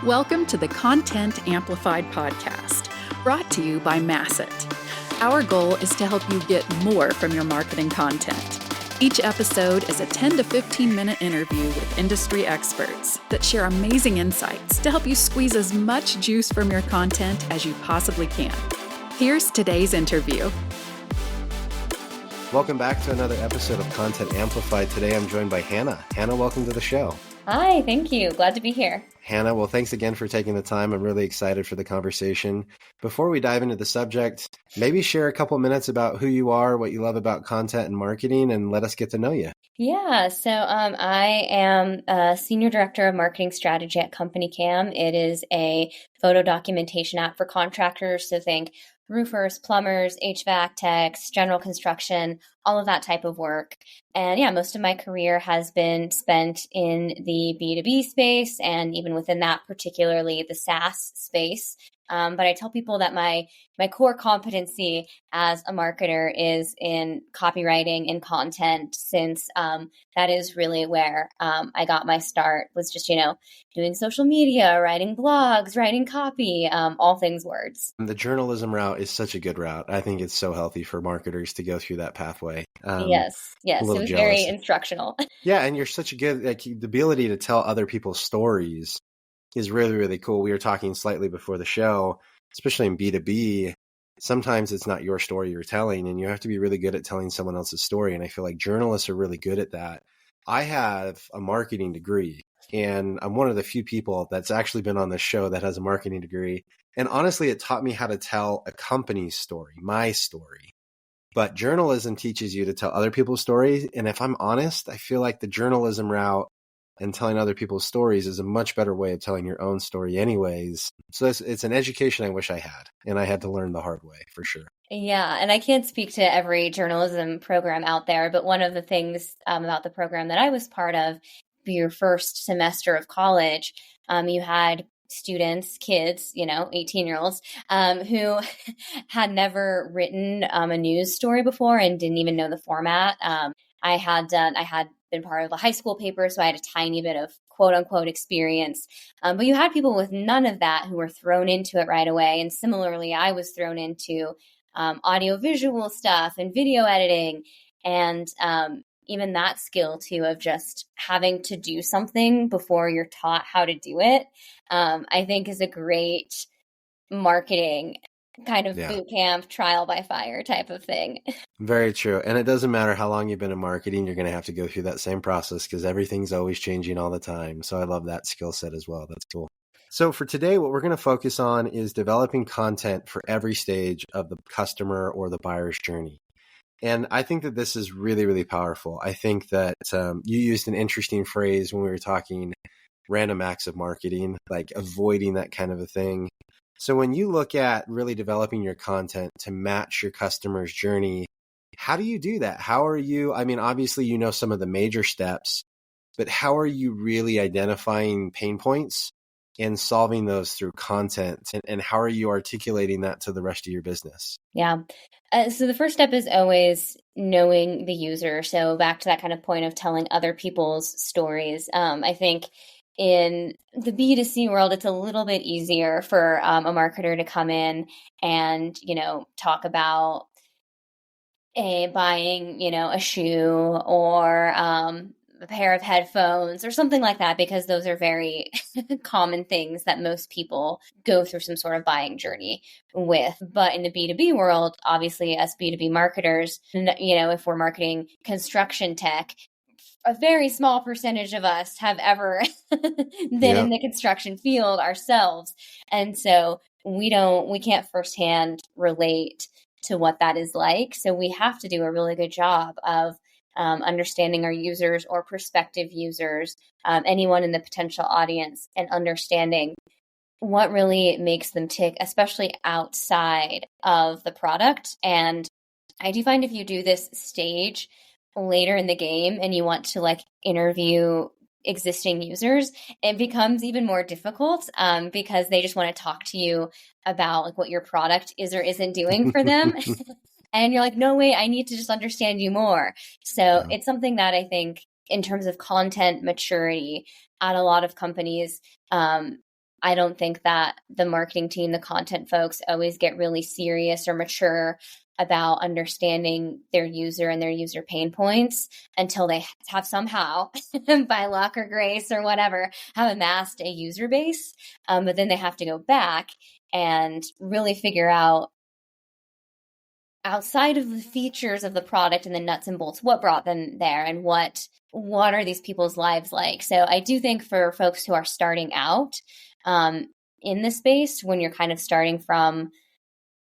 Welcome to the Content Amplified podcast, brought to you by Masset. Our goal is to help you get more from your marketing content. Each episode is a 10 to 15 minute interview with industry experts that share amazing insights to help you squeeze as much juice from your content as you possibly can. Here's today's interview. Welcome back to another episode of Content Amplified. Today I'm joined by Hannah. Hannah, welcome to the show. Hi, thank you. Glad to be here. Hannah, well, thanks again for taking the time. I'm really excited for the conversation. Before we dive into the subject, maybe share a couple minutes about who you are, what you love about content and marketing, and let us get to know you. Yeah, so I am a Senior Director of Marketing Strategy at CompanyCam. It is a photo documentation app for contractors, so think roofers, plumbers, HVAC techs, general construction, all of that type of work. And yeah, most of my career has been spent in the B2B space, and even within that, particularly the SaaS space. But I tell people that my core competency as a marketer is in copywriting and content, since that is really where I got my start, was just, doing social media, writing blogs, writing copy, all things words. The journalism route is such a good route. I think it's so healthy for marketers to go through that pathway. Yes, it was very instructional. Yeah, and you're such a good, the ability to tell other people's stories is really, really cool. We were talking slightly before the show, especially in B2B, sometimes it's not your story you're telling, and you have to be really good at telling someone else's story. And I feel like journalists are really good at that. I have a marketing degree, and I'm one of the few people that's actually been on this show that has a marketing degree. And honestly, it taught me how to tell a company's story, my story. But journalism teaches you to tell other people's stories. And if I'm honest, I feel like the journalism route and telling other people's stories is a much better way of telling your own story anyways. So it's an education I wish I had, and I had to learn the hard way for sure. Yeah, and I can't speak to every journalism program out there, but one of the things about the program that I was part of, your first semester of college, you had students, kids, 18-year-olds, who had never written a news story before and didn't even know the format. I had been part of a high school paper, so I had a tiny bit of quote unquote experience. But you had people with none of that who were thrown into it right away. And similarly, I was thrown into audio visual stuff and video editing, and even that skill too of just having to do something before you're taught how to do it, I think is a great marketing kind of boot camp, trial by fire type of thing. Very true. And it doesn't matter how long you've been in marketing, you're going to have to go through that same process because everything's always changing all the time. So I love that skill set as well. That's cool. So for today, what we're going to focus on is developing content for every stage of the customer or the buyer's journey. And I think that this is really, really powerful. I think that you used an interesting phrase when we were talking random acts of marketing, like avoiding that kind of a thing. So when you look at really developing your content to match your customer's journey, how do you do that? How are you, obviously you know some of the major steps, but how are you really identifying pain points and solving those through content? And how are you articulating that to the rest of your business? Yeah. So the first step is always knowing the user. So back to that kind of point of telling other people's stories. I think in the B2C world, it's a little bit easier for a marketer to come in and, talk about buying, a shoe or a pair of headphones or something like that, because those are very common things that most people go through some sort of buying journey with. But in the B2B world, obviously, as B2B marketers, if we're marketing construction tech, a very small percentage of us have ever been in the construction field ourselves. And so we can't firsthand relate to what that is like. So we have to do a really good job of understanding our users or prospective users, anyone in the potential audience, and understanding what really makes them tick, especially outside of the product. And I do find if you do this stage later in the game and you want to interview existing users, it becomes even more difficult because they just want to talk to you about what your product is or isn't doing for them. And you're like, no, wait, I need to just understand you more. So it's something that I think in terms of content maturity at a lot of companies, I don't think that the marketing team, the content folks always get really serious or mature about understanding their user and their user pain points until they have somehow, by luck or grace or whatever, have amassed a user base. But then they have to go back and really figure out, outside of the features of the product and the nuts and bolts, what brought them there and what are these people's lives like. So I do think for folks who are starting out in the space, when you're kind of starting from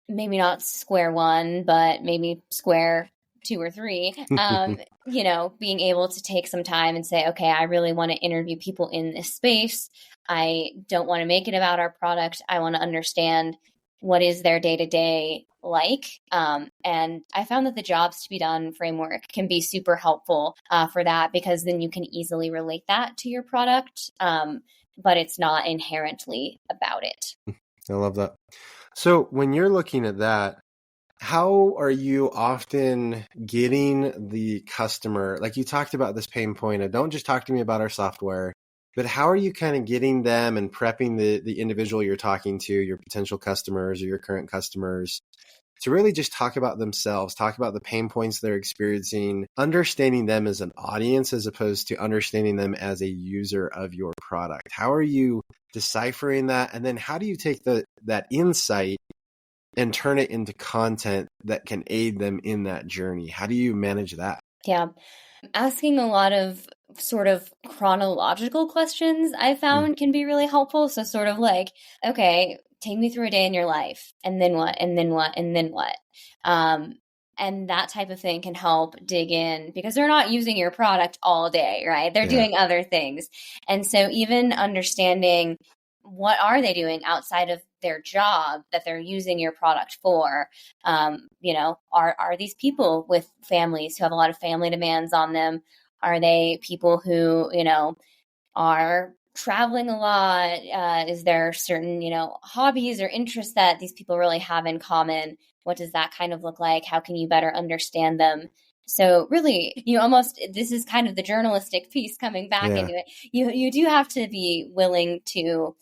maybe not square one, but maybe square 2 or 3, being able to take some time and say, okay, I really want to interview people in this space. I don't want to make it about our product. I want to understand what is their day-to-day like. And I found that the jobs to be done framework can be super helpful for that, because then you can easily relate that to your product, but it's not inherently about it. I love that. So when you're looking at that, how are you often getting the customer? Like you talked about this pain point of don't just talk to me about our software, but how are you kind of getting them and prepping the individual you're talking to, your potential customers or your current customers, to really just talk about themselves, talk about the pain points they're experiencing, understanding them as an audience as opposed to understanding them as a user of your product? How are you deciphering that? And then how do you take that insight and turn it into content that can aid them in that journey? How do you manage that? Yeah. Asking a lot of sort of chronological questions I found can be really helpful. So sort of like, okay, take me through a day in your life, and then what, and then what, and then what. And that type of thing can help dig in, because they're not using your product all day, right? They're doing other things. And so even understanding what are they doing outside of their job that they're using your product for? Are these people with families who have a lot of family demands on them? Are they people who, are traveling a lot? Is there certain, hobbies or interests that these people really have in common? What does that kind of look like? How can you better understand them? So really, this is kind of the journalistic piece coming back into it. You do have to be willing to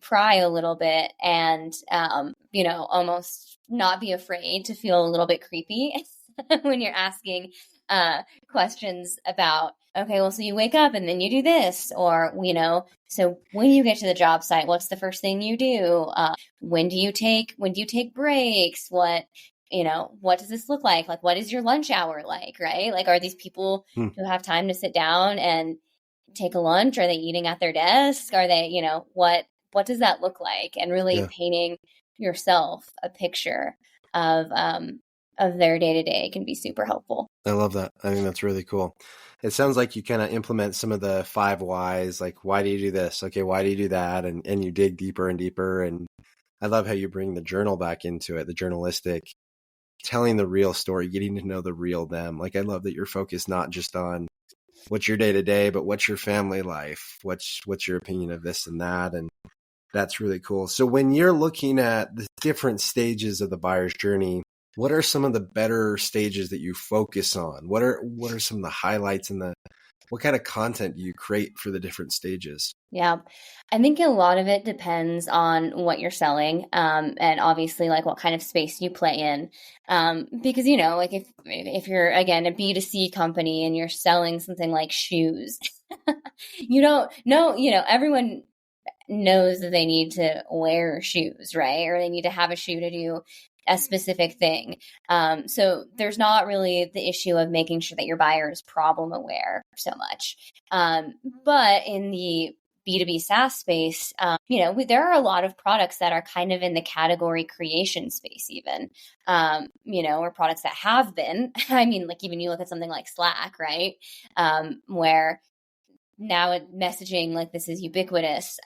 pry a little bit and, almost not be afraid to feel a little bit creepy when you're asking questions about, okay, well, so you wake up and then you do this, or, so when you get to the job site, what's the first thing you do? When do you take breaks? What does this look like? Like, what is your lunch hour like, right? Like, are these people who have time to sit down and take a lunch? Are they eating at their desk? Are they, what does that look like? And really painting yourself a picture of their day-to-day can be super helpful. I love that. I think that's really cool. It sounds like you kind of implement some of the 5 whys, like, why do you do this? Okay, why do you do that? And you dig deeper and deeper. And I love how you bring the journal back into it, the journalistic, telling the real story, getting to know the real them. Like, I love that you're focused not just on what's your day-to-day, but what's your family life? What's your opinion of this and that? And that's really cool. So when you're looking at the different stages of the buyer's journey, what are some of the better stages that you focus on? What are some of the highlights and what kind of content do you create for the different stages? Yeah, I think a lot of it depends on what you're selling, and obviously like what kind of space you play in. Because like if you're, again, a B2C company and you're selling something like shoes, you don't know, everyone knows that they need to wear shoes, right? Or they need to have a shoe to do a specific thing. So there's not really the issue of making sure that your buyer is problem aware so much. But in the B2B SaaS space, there are a lot of products that are kind of in the category creation space even, or products that have been, like even you look at something like Slack, right? Where now messaging like this is ubiquitous.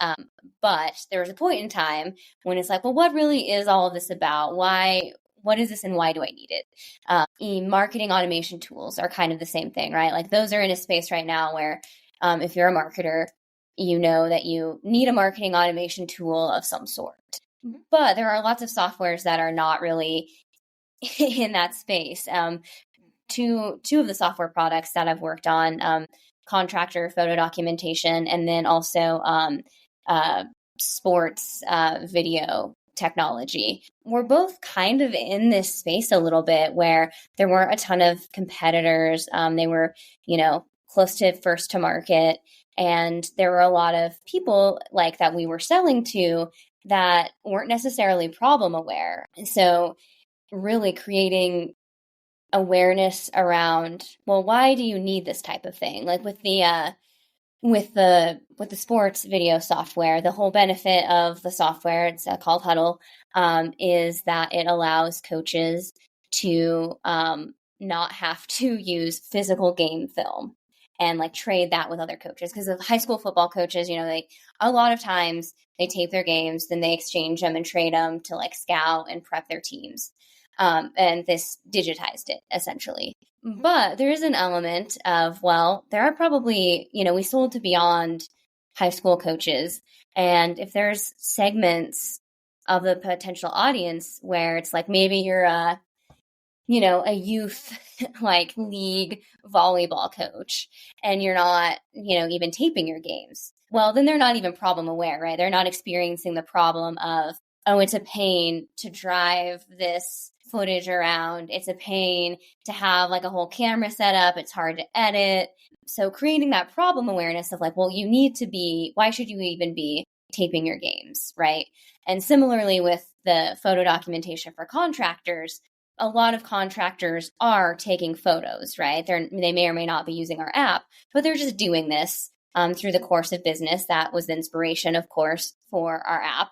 But there was a point in time when it's like, well, what really is all of this about? What is this and why do I need it? Marketing automation tools are kind of the same thing, right? Like those are in a space right now where if you're a marketer, you know that you need a marketing automation tool of some sort. But there are lots of softwares that are not really in that space. Two of the software products that I've worked on, Contractor photo documentation, and then also sports video technology. We're both kind of in this space a little bit where there weren't a ton of competitors. They were, close to first to market. And there were a lot of people like that we were selling to that weren't necessarily problem aware. So really creating awareness around, well, why do you need this type of thing? Like with the sports video software, the whole benefit of the software, it's called Huddle, is that it allows coaches to not have to use physical game film and like trade that with other coaches. Because of high school football coaches, a lot of times they tape their games, then they exchange them and trade them to like scout and prep their teams. And this digitized it essentially. But there is an element of, well, there are probably, we sold to beyond high school coaches. And if there's segments of the potential audience where it's like maybe you're a youth like league volleyball coach and you're not, even taping your games, well, then they're not even problem aware, right? They're not experiencing the problem of, oh, it's a pain to drive this footage around. It's a pain to have like a whole camera set up. It's hard to edit. So creating that problem awareness of like, well, you need to be, why should you even be taping your games, right? And similarly with the photo documentation for contractors, a lot of contractors are taking photos, right? They may or may not be using our app, but they're just doing this through the course of business. That was the inspiration, of course, for our app.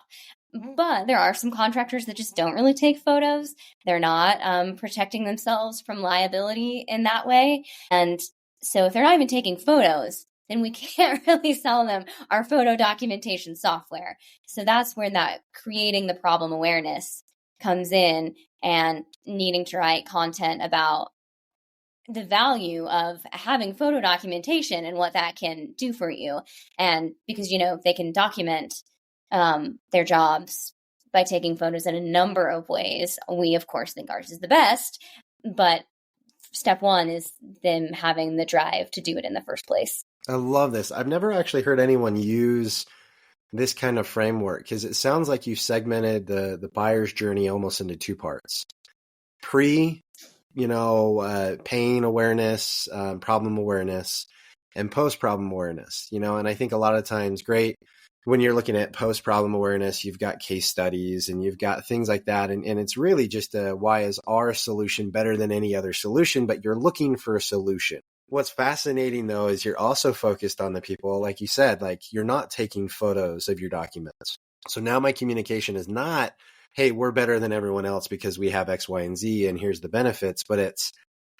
But there are some contractors that just don't really take photos. They're not protecting themselves from liability in that way. And so if they're not even taking photos, then we can't really sell them our photo documentation software. So that's where that creating the problem awareness comes in, and needing to write content about the value of having photo documentation and what that can do for you. And because, they can document their jobs by taking photos in a number of ways. We, of course, think ours is the best, but step one is them having the drive to do it in the first place. I love this. I've never actually heard anyone use this kind of framework, because it sounds like you segmented the buyer's journey almost into two parts. Pain awareness, problem awareness, and post-problem awareness, and I think a lot of times, great, when you're looking at post-problem awareness, you've got case studies and you've got things like that. And it's really just why is our solution better than any other solution, but you're looking for a solution. What's fascinating, though, is you're also focused on the people, like you said, like you're not taking photos of your documents. So now my communication is not, hey, we're better than everyone else because we have X, Y, and Z, and here's the benefits, but it's,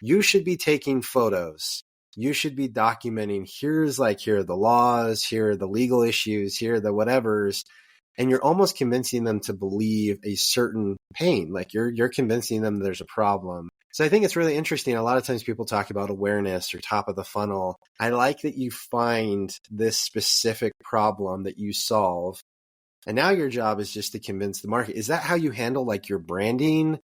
you should be taking photos. You should be documenting, here are the laws, here are the legal issues, here are the whatevers. And you're almost convincing them to believe a certain pain. Like you're convincing them there's a problem. So I think it's really interesting. A lot of times people talk about awareness or top of the funnel. I like that you find this specific problem that you solve. And now your job is just to convince the market. Is that how you handle like your branding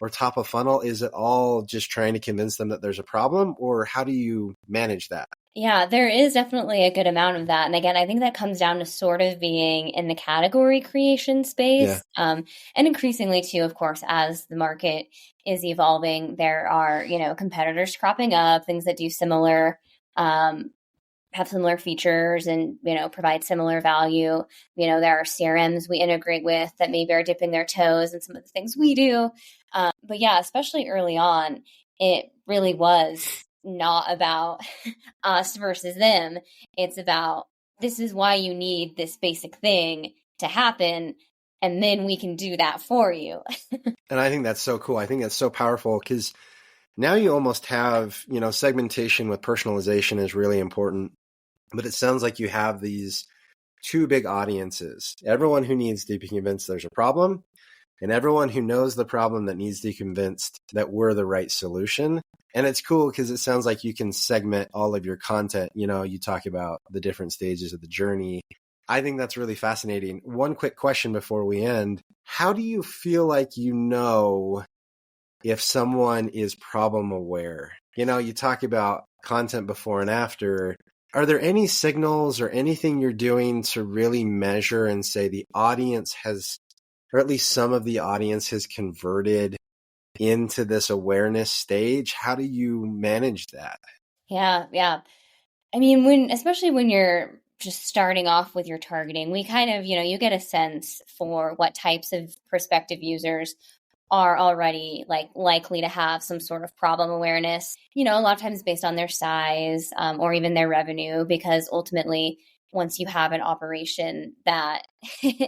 or top of funnel? Is it all just trying to convince them that there's a problem, or how do you manage that? Yeah, there is definitely a good amount of that. And again, I think that comes down to sort of being in the category creation space. Yeah. And increasingly too, of course, as the market is evolving, there are, competitors cropping up, things that do similar, have similar features and, provide similar value. There are CRMs we integrate with that maybe are dipping their toes in some of the things we do. But yeah, especially early on, it really was not about us versus them. It's about, this is why you need this basic thing to happen, and then we can do that for you. And I think that's so cool. I think that's so powerful, because now you almost have, segmentation with personalization is really important. But it sounds like you have these two big audiences: everyone who needs to be convinced there's a problem, and everyone who knows the problem that needs to be convinced that we're the right solution. And it's cool because it sounds like you can segment all of your content. You talk about the different stages of the journey. I think that's really fascinating. One quick question before we end. How do you feel like if someone is problem aware? You talk about content before and after. are there any signals or anything you're doing to really measure and say the audience has, or at least some of the audience has converted into this awareness stage? How do you manage that? Yeah. I mean, especially when you're just starting off with your targeting, we kind of, you get a sense for what types of prospective users are already likely to have some sort of problem awareness, a lot of times based on their size or even their revenue, because ultimately, once you have an operation that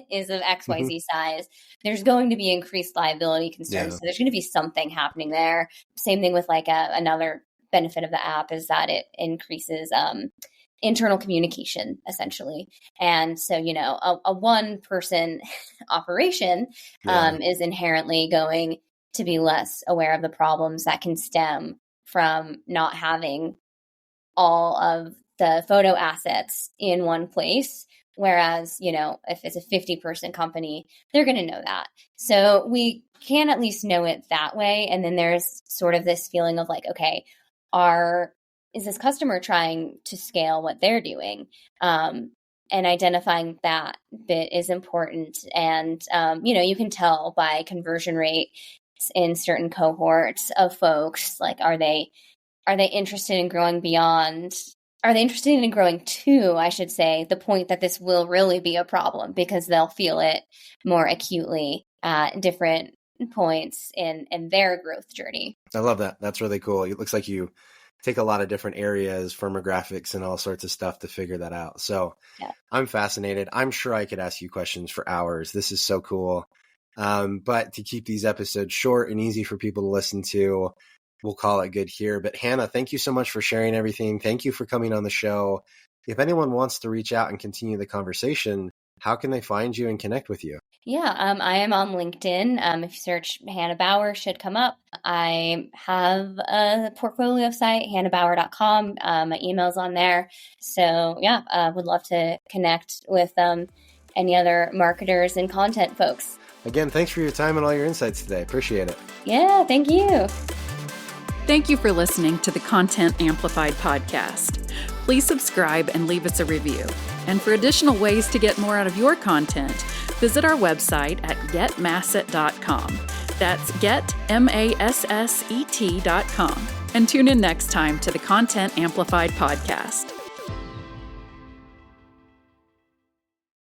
is of XYZ size, there's going to be increased liability concerns. So there's going to be something happening there. Same thing with another benefit of the app is that it increases internal communication, essentially. And so, a one-person operation is inherently going to be less aware of the problems that can stem from not having all of the photo assets in one place. Whereas, if it's a 50-person company, they're going to know that. So we can at least know it that way. And then there's sort of this feeling of okay, is this customer trying to scale what they're doing? And identifying that bit is important. And, you can tell by conversion rate in certain cohorts of folks, are they interested in growing beyond? Are they interested in growing to, I should say, the point that this will really be a problem because they'll feel it more acutely at different points in their growth journey. I love that. That's really cool. It looks like you take a lot of different areas, firmographics and all sorts of stuff to figure that out. So I'm fascinated. I'm sure I could ask you questions for hours. This is so cool. But to keep these episodes short and easy for people to listen to, we'll call it good here. But Hannah, thank you so much for sharing everything. Thank you for coming on the show. If anyone wants to reach out and continue the conversation, how can they find you and connect with you? Yeah, I am on LinkedIn. If you search Hannah Bauer, should come up. I have a portfolio site, hannahbauer.com. My email's on there. So would love to connect with any other marketers and content folks. Again, thanks for your time and all your insights today. Appreciate it. Yeah, thank you. Thank you for listening to the Content Amplified podcast. Please subscribe and leave us a review. And for additional ways to get more out of your content, visit our website at getmasset.com. That's getmasset.com. And tune in next time to the Content Amplified podcast.